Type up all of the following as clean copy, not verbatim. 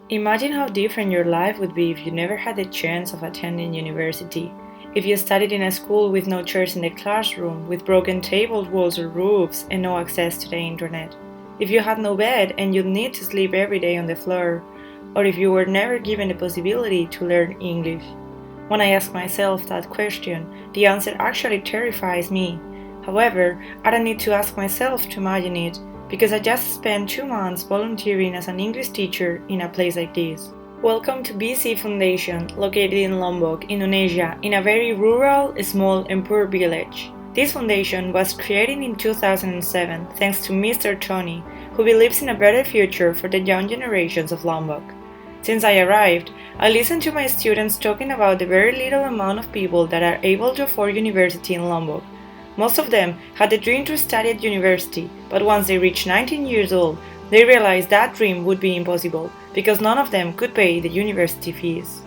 Imagine how different your life would be if you never had the chance of attending university. If you studied in a school with no chairs in the classroom, with broken tables, walls, or roofs, and no access to the internet. If you had no bed and you'd need to sleep every day on the floor. Or if you were never given the possibility to learn English. When I ask myself that question, the answer actually terrifies me. However, I don't need to ask myself to imagine it, because I just spent 2 months volunteering as an English teacher in a place like this. Welcome to BC Foundation, located in Lombok, Indonesia, in a very rural, small and poor village. This foundation was created in 2007 thanks to Mr. Tony, who believes in a better future for the young generations of Lombok. Since I arrived, I listened to my students talking about the very little amount of people that are able to afford university in Lombok. Most of them had the dream to study at university, but once they reached 19 years old, they realized that dream would be impossible, because none of them could pay the university fees.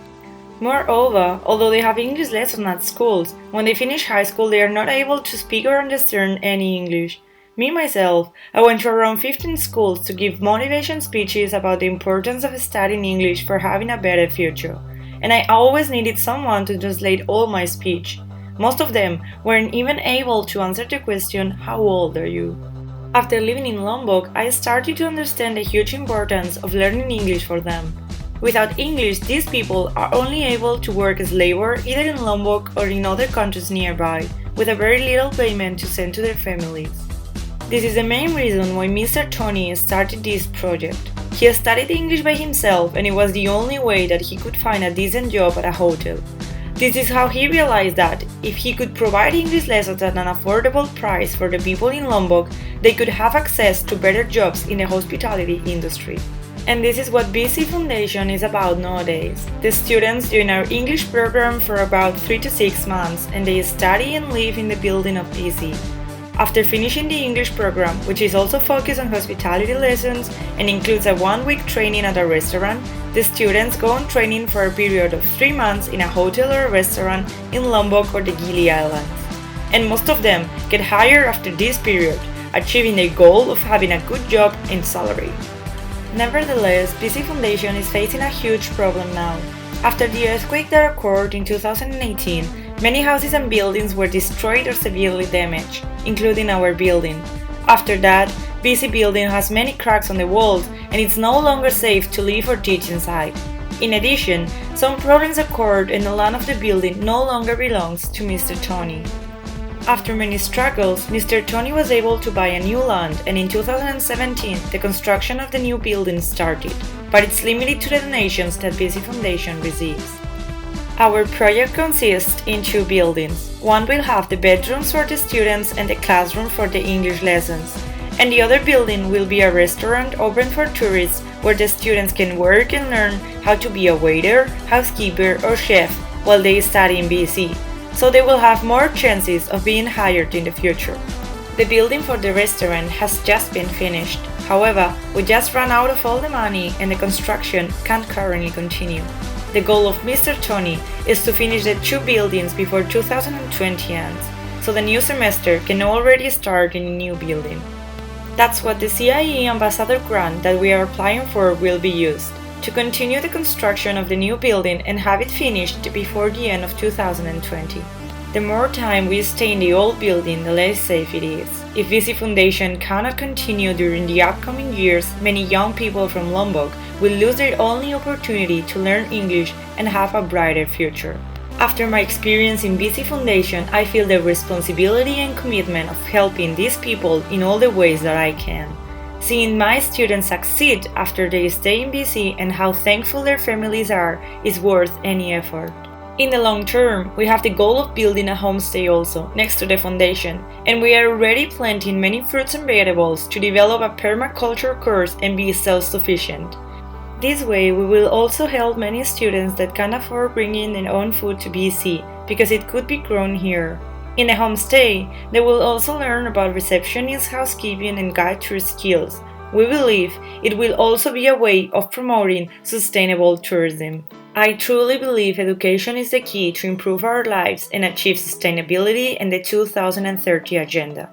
Moreover, although they have English lessons at schools, when they finish high school they are not able to speak or understand any English. Me myself, I went to around 15 schools to give motivation speeches about the importance of studying English for having a better future, and I always needed someone to translate all my speech. Most of them weren't even able to answer the question, "How old are you?" After living in Lombok, I started to understand the huge importance of learning English for them. Without English, these people are only able to work as labor either in Lombok or in other countries nearby, with a very little payment to send to their families. This is the main reason why Mr. Tony started this project. He studied English by himself, and it was the only way that he could find a decent job at a hotel. This is how he realized that if he could provide English lessons at an affordable price for the people in Lombok, they could have access to better jobs in the hospitality industry. And this is what BC Foundation is about nowadays. The students join our English program for about 3 to 6 months, and they study and live in the building of BC. After finishing the English program, which is also focused on hospitality lessons and includes a 1-week training at a restaurant, the students go on training for a period of 3 months in a hotel or a restaurant in Lombok or the Gili Islands. And most of them get hired after this period, achieving the goal of having a good job and salary. Nevertheless, BC Foundation is facing a huge problem now. After the earthquake that occurred in 2018, many houses and buildings were destroyed or severely damaged, including our building. After that, BC building has many cracks on the walls and it's no longer safe to live or teach inside. In addition, some problems occurred and the land of the building no longer belongs to Mr. Tony. After many struggles, Mr. Tony was able to buy a new land, and in 2017 the construction of the new building started, but it's limited to the donations that BC Foundation receives. Our project consists in 2 buildings. One will have the bedrooms for the students and the classroom for the English lessons, and the other building will be a restaurant open for tourists where the students can work and learn how to be a waiter, housekeeper or chef while they study in BC, so they will have more chances of being hired in the future. The building for the restaurant has just been finished. However, we just ran out of all the money and the construction can't currently continue. The goal of Mr. Tony is to finish the 2 buildings before 2020 ends, so the new semester can already start in a new building. That's what the CIEE Ambassador grant that we are applying for will be used, to continue the construction of the new building and have it finished before the end of 2020. The more time we stay in the old building, the less safe it is. If BC Foundation cannot continue during the upcoming years, many young people from Lombok will lose their only opportunity to learn English and have a brighter future. After my experience in BC Foundation, I feel the responsibility and commitment of helping these people in all the ways that I can. Seeing my students succeed after they stay in BC and how thankful their families are is worth any effort. In the long term, we have the goal of building a homestay also, next to the foundation, and we are already planting many fruits and vegetables to develop a permaculture course and be self-sufficient. This way, we will also help many students that can't afford bringing their own food to BC, because it could be grown here. In a homestay, they will also learn about receptionist, housekeeping and guide tour skills. We believe it will also be a way of promoting sustainable tourism. I truly believe education is the key to improve our lives and achieve sustainability and the 2030 agenda.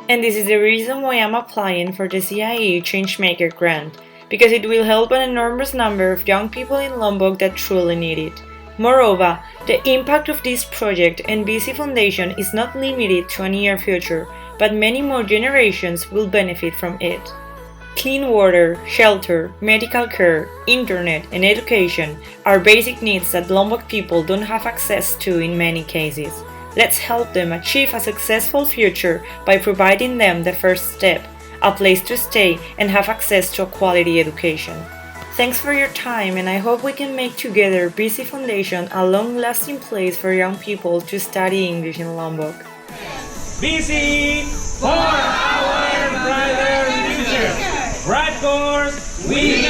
And this is the reason why I'm applying for the CIEE Changemaker grant, because it will help an enormous number of young people in Lombok that truly need it. Moreover, the impact of this project and BC Foundation is not limited to a near future, but many more generations will benefit from it. Clean water, shelter, medical care, internet, and education are basic needs that Lombok people don't have access to in many cases. Let's help them achieve a successful future by providing them the first step, a place to stay, and have access to a quality education. Thanks for your time, and I hope we can make together BC Foundation a long-lasting place for young people to study English in Lombok. BC for our brighter future. Bright course, we